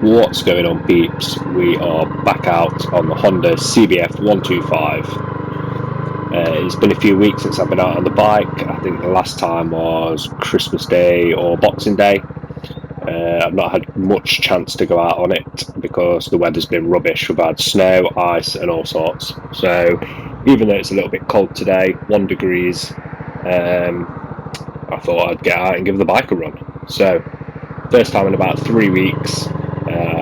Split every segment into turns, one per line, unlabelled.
What's going on, peeps? We are back out on the Honda CBF125. It's been a few weeks since I've been out on the bike. I think the last time was Christmas Day or Boxing Day. I've not had much chance to go out on it because the weather's been rubbish. We've had snow, ice and all sorts. So even though it's a little bit cold today, 1 degrees, I thought I'd get out and give the bike a run. So first time in about 3 weeks.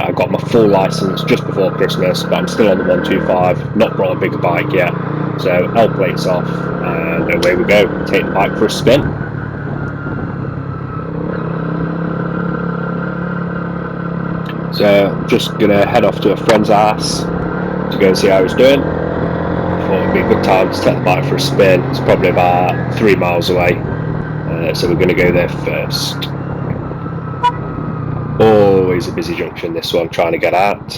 I got my full license just before Christmas, but I'm still on the 125, not brought a bigger bike yet. So L plates off and away we go, take the bike for a spin. So I'm just going to head off to a friend's house to go and see how he's doing. I thought it'd be a good time to take the bike for a spin. It's probably about 3 miles away, so we're going to go there first. Always a busy junction, this one, trying to get out.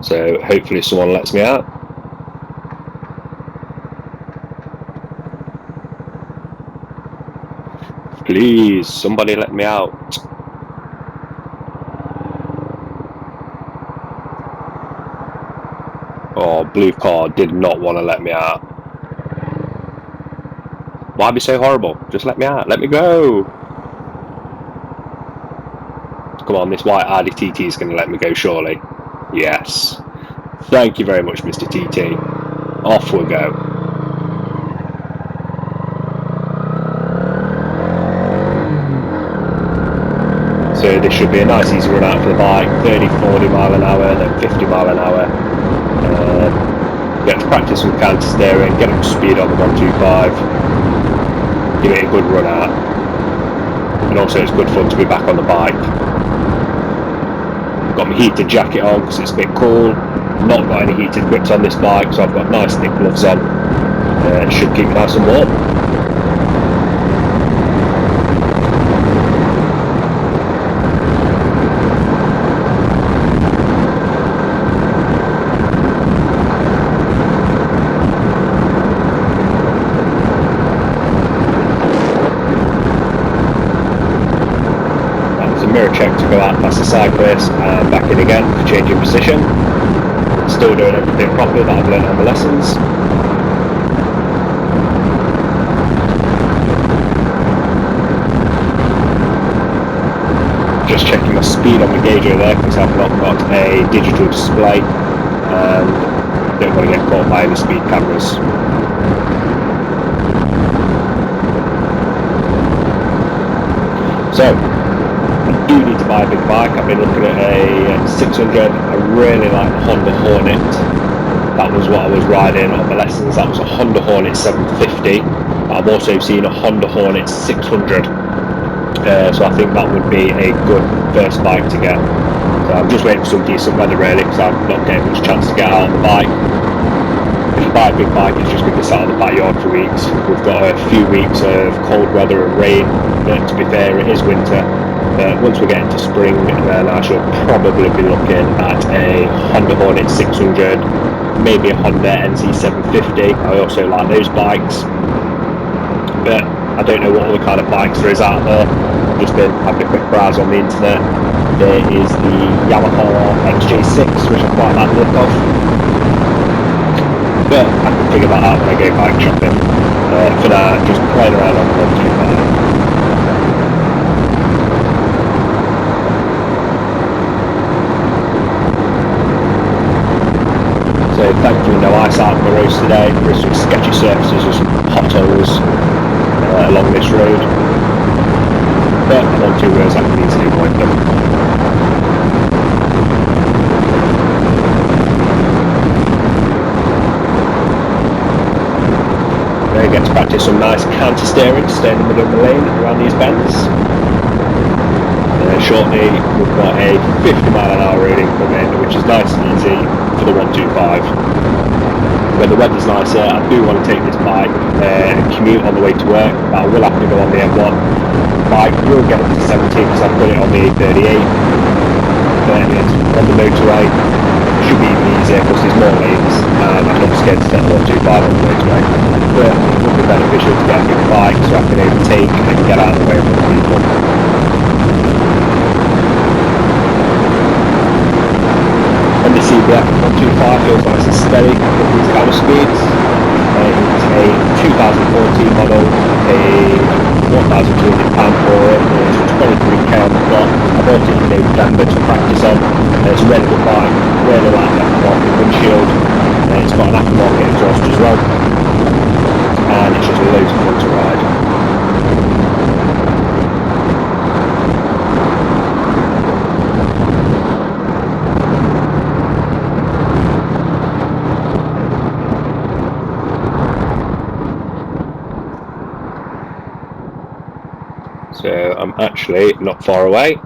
So hopefully someone lets me out. Please, somebody let me out. Oh, blue car did not want to let me out. Why be so horrible? Just let me out, let me go. Come on, this white Audi TT is going to let me go, surely. Yes. Thank you very much, Mr. TT. Off we go. So this should be a nice easy run out for the bike. 30, 40 mile an hour, then 50 mile an hour. Get to practice with counter steering, get up to speed on the 125. Give it a good run out. And also it's good fun to be back on the bike. Got my heated jacket on because it's a bit cool. Not got any heated grips on this bike, so I've got nice thick gloves on. It should keep me nice and warm. Mirror check to go out past the cyclist and back in again for changing position. Still doing everything properly that I've learned on the lessons. Just checking my speed on the gauge over there because I've not got a digital display and don't want to get caught by any speed cameras. So I do need to buy a big bike. I've been looking at a 600. I really like the Honda Hornet. That was what I was riding on the lessons. That was a Honda Hornet 750. I've also seen a Honda Hornet 600. So I think that would be a good first bike to get. So I'm just waiting for some decent weather really because I'm not getting much chance to get out on the bike. If you buy a big bike, it's just going to be sat in the backyard for weeks. We've got a few weeks of cold weather and rain, but to be fair, it is winter. Once we get into spring, then I shall probably be looking at a Honda Hornet 600, maybe a Honda NC 750. I also like those bikes, but I don't know what other kind of bikes there is out there. I've just been having a quick browse on the internet. There is the Yamaha XJ6, which I quite like the look of, but I can figure that out when I go bike shopping. For now, just playing around on the 125. So thankfully no ice out on the roads today. There's some sketchy surfaces or some potholes along this road, but I'm on 2 wheels, I can easily avoid them. There, get to practice some nice counter steering, stay in the middle of the lane around these bends. Shortly we've got a 50 mile an hour road incoming, which is nice and easy for the 125. When the weather's nicer, I do want to take this bike and commute on the way to work, but I will have to go on the M1. Bike will get up to 70 because I've got it on the A38, but it's on the motorway. It should be even easier because there's more lanes and I'm not scared to set the 125 on the motorway. But it would be beneficial to get a big bike so I can overtake and get out of the way of other people. CBF125 feels nice and steady at these kind of speeds. It's a 2014 model, paid £1,200 for it. It's 23k on the clock. I bought it in November to practice on. It's a really good bike, really like the aftermarket windshield. It's got an aftermarket exhaust as well, and it's just loads of fun to ride. So I'm actually not far away.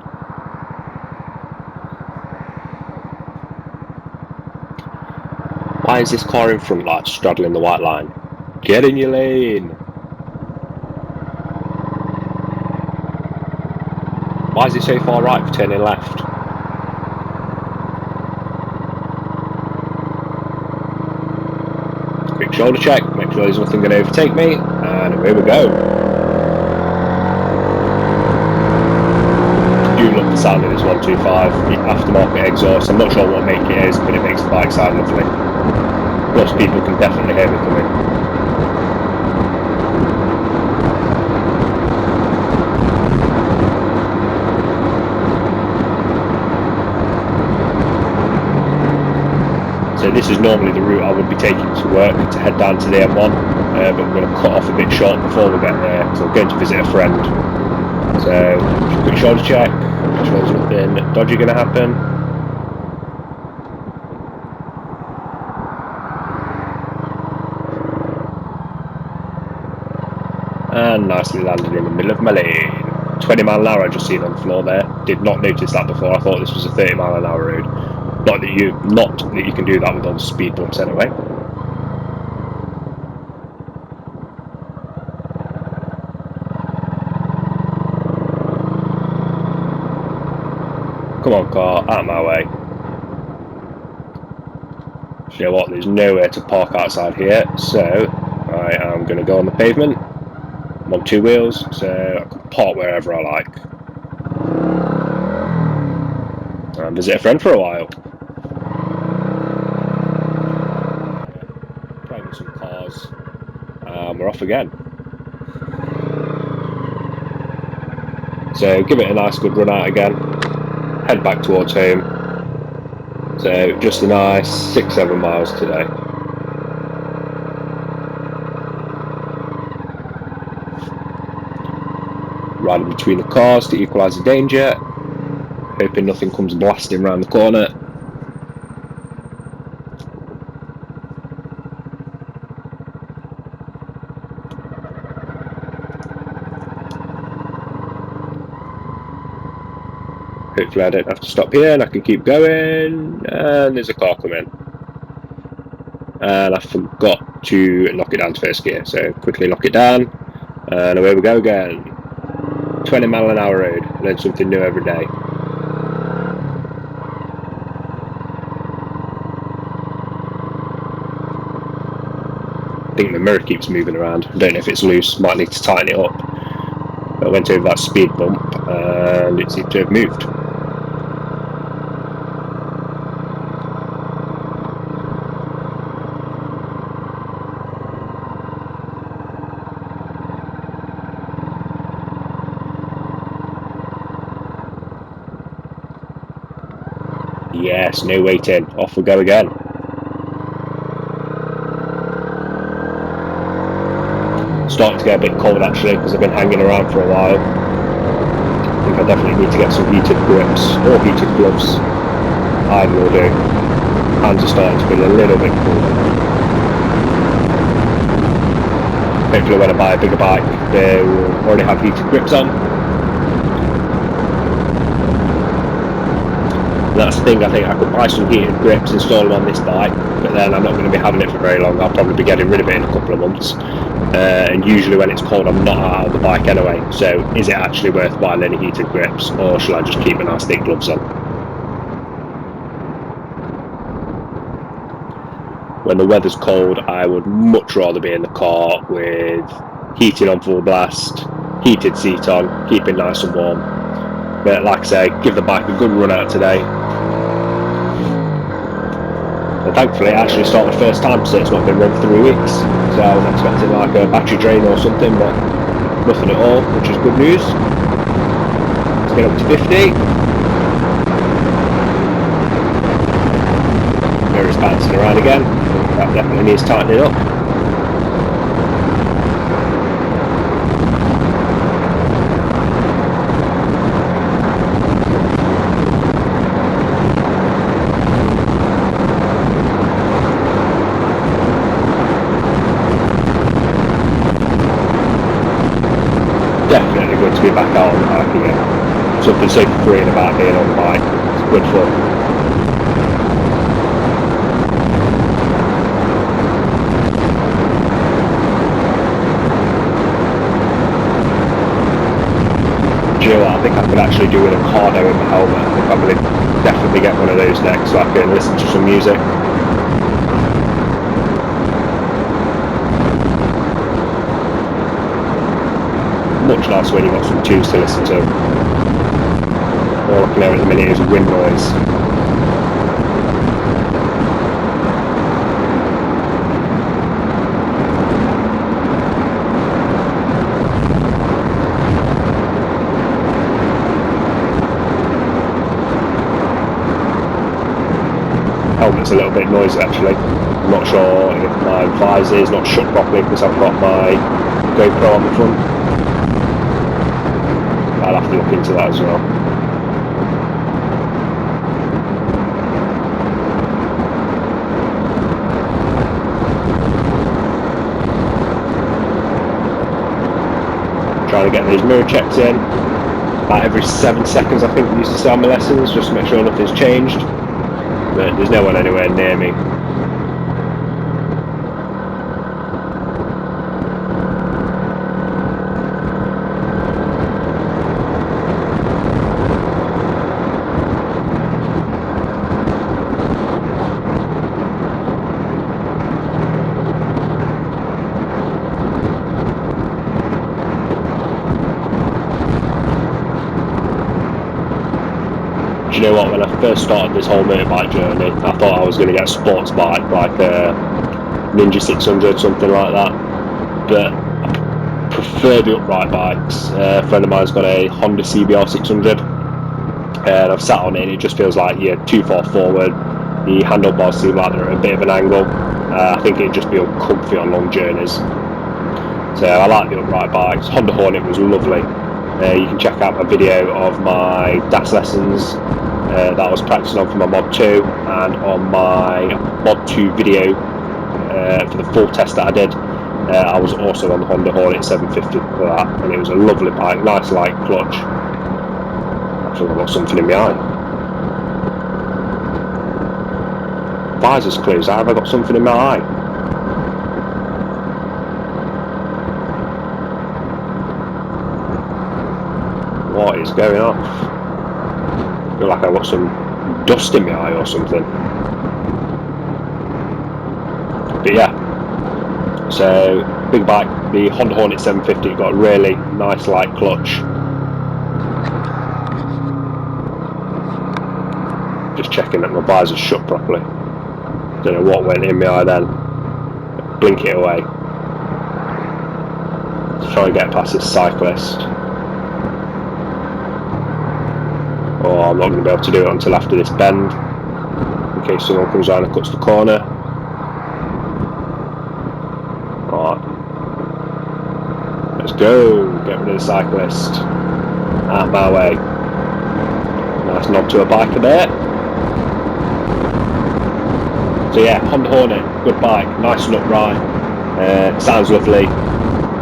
Why is this car in front like straddling the white line? Get in your lane! Why is it so far right for turning left? Quick shoulder check, make sure there's nothing going to overtake me, and away we go. I do love the sound of this 125, the aftermarket exhaust. I'm not sure what make it is, but it makes the bike sound lovely. Plus people can definitely hear me coming. So this is normally the route I would be taking to work, to head down to the M1, but we're going to cut off a bit short before we get there, because I'm going to visit a friend. So, just a quick shoulder check, make sure there's nothing dodgy going to happen. And nicely landed in the middle of my lane. 20 mile an hour I just seen on the floor there. Did not notice that before. I thought this was a 30 mile an hour road. Not that you can do that with all the speed bumps anyway. Come on car, out of my way. You know what, there's nowhere to park outside here, so I am going to go on the pavement. I'm on two wheels, so I can park wherever I like. And visit a friend for a while. Playing with some cars, and we're off again. So give it a nice good run out again, head back towards home. So just a nice 6-7 miles today. Riding between the cars to equalise the danger, hoping nothing comes blasting round the corner. Hopefully I don't have to stop here and I can keep going. And there's a car coming. And I forgot to lock it down to first gear, so quickly lock it down. And away we go again. 20 mile an hour road, learn something new every day. I think the mirror keeps moving around. I don't know if it's loose, might need to tighten it up. But I went over that speed bump and it seemed to have moved. Yes, no waiting, off we go again. Starting to get a bit cold actually because I've been hanging around for a while. I think I definitely need to get some heated grips or heated gloves. Either will do. Hands are starting to feel a little bit cooler. Hopefully when I buy a bigger bike they will already have heated grips on. And that's the thing, I think I could buy some heated grips, install them on this bike, but then I'm not going to be having it for very long. I'll probably be getting rid of it in a couple of months. And usually when it's cold I'm not out of the bike anyway, so is it actually worth buying any heated grips, or shall I just keep my nice thick gloves on? When the weather's cold I would much rather be in the car with heating on full blast, heated seat on, keep it nice and warm. But like I say, give the bike a good run out today. And thankfully, it actually started first time, so it's not been run for 3 weeks. So I was expecting like a battery drain or something, but nothing at all, which is good news. Let's get up to 50. Mirror's bouncing around again. That definitely needs tightening up. Definitely good to be back out on the bike again. Something so freeing about being on the bike. It's good fun. Do you know what? I think I could actually do with a cardo in the helmet. I think I'm going to definitely get one of those next so I can listen to some music. Much nicer when you've got some tunes to listen to. All I can hear at the minute is wind noise. Helmet's a little bit noisy actually. I'm not sure if my visor is not shut properly because I've got my GoPro on the front. I'll have to look into that as well. Trying to get these mirror checks in. About every 7 seconds I think we used to say on my lessons, just to make sure nothing's changed. But there's no one anywhere near me. Do you know what, when I first started this whole motorbike journey, I thought I was going to get a sports bike like a Ninja 600, something like that, but I prefer the upright bikes. A friend of mine's got a Honda CBR600 and I've sat on it and it just feels like you're too far forward. The handlebars seem like they're at a bit of an angle. I think it'd just be uncomfy on long journeys. So I like the upright bikes. Honda Hornet was lovely. You can check out my video of my DAS lessons that I was practicing on for my Mod 2, and on my Mod 2 video for the full test that I did, I was also on the Honda Hornet 750 for that, and it was a lovely bike, nice light clutch. Actually, I've got something in my eye. Visor's closed, have I got something in my eye? What is going on? I feel like I've got some dust in my eye or something. But yeah, so big bike, the Honda Hornet 750 got a really nice light clutch. Just checking that my visor's shut properly. Don't know what went in my eye then. Blink it away. Let's try and get past this cyclist. Oh, I'm not going to be able to do it until after this bend, in case someone comes around and cuts the corner. Alright, let's go, get rid of the cyclist, out of my way. Nice nod to a biker there. So yeah, Honda Hornet, good bike, nice and upright, sounds lovely,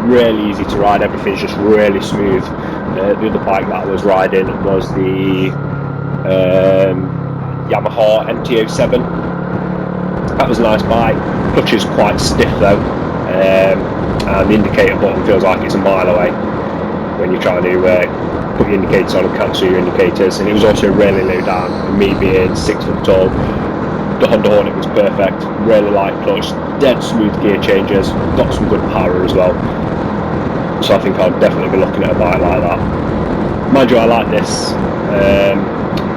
really easy to ride, everything's just really smooth. The other bike that I was riding was the Yamaha MT-07. That was a nice bike. Clutch is quite stiff though, and the indicator button feels like it's a mile away when you're trying to put your indicators on and cancel your indicators. And it was also really low down. And me being 6 foot tall, the Honda Hornet was perfect. Really light clutch, dead smooth gear changes, got some good power as well. So I think I'll definitely be looking at a bike like that. Mind you, I like this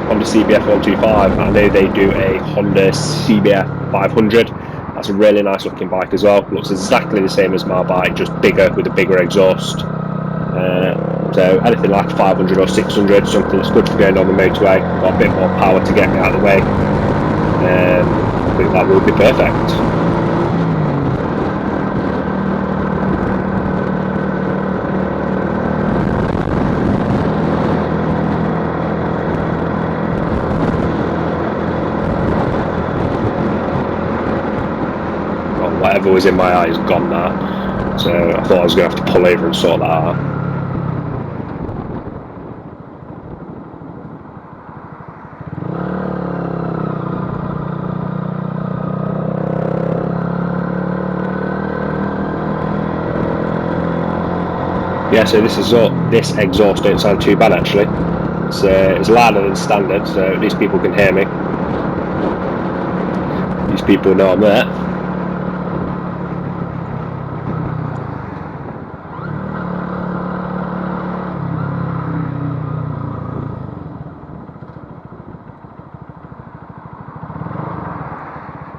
Honda CBF125. I know they do a Honda CBF500. That's a really nice looking bike as well. Looks exactly the same as my bike, just bigger with a bigger exhaust. So anything like 500 or 600, something that's good for going on the motorway, got a bit more power to get me out of the way. I think that would be perfect. Whatever was in my eye is gone now, so I thought I was going to have to pull over and sort that out. Yeah, so this exhaust don't sound too bad actually. It's louder than standard, so at least people can hear me. These people know I'm there.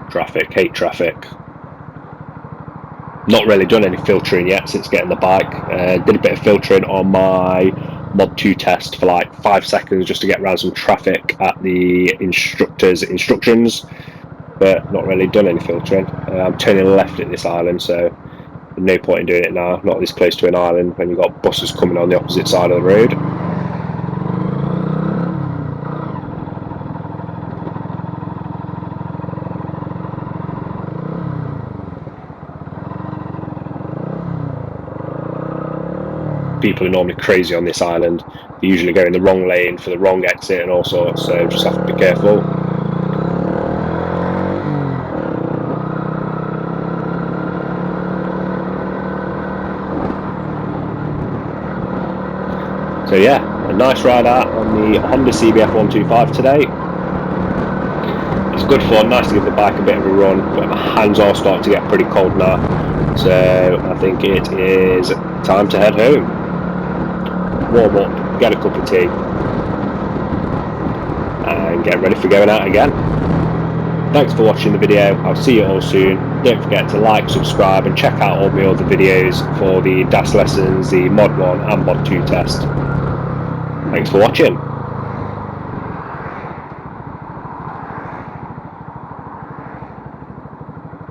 Traffic, hate traffic. Not really done any filtering yet since getting the bike. Did a bit of filtering on my Mod 2 test for like 5 seconds just to get around some traffic at the instructor's instructions, but not really done any filtering. I'm turning left at this island, so there's no point in doing it now, not this close to an island when you've got buses coming on the opposite side of the road. People are normally crazy on this island. They usually go in the wrong lane for the wrong exit and all sorts, so just have to be careful. So yeah, a nice ride out on the Honda CBF125 today. It's good fun, nice to give the bike a bit of a run, but my hands are starting to get pretty cold now, so I think it is time to head home. Warm up, get a cup of tea, and get ready for going out again. Thanks for watching the video. I'll see you all soon. Don't forget to like, subscribe, and check out all my other videos for the DAS lessons, the Mod 1 and Mod 2 test. Thanks for watching.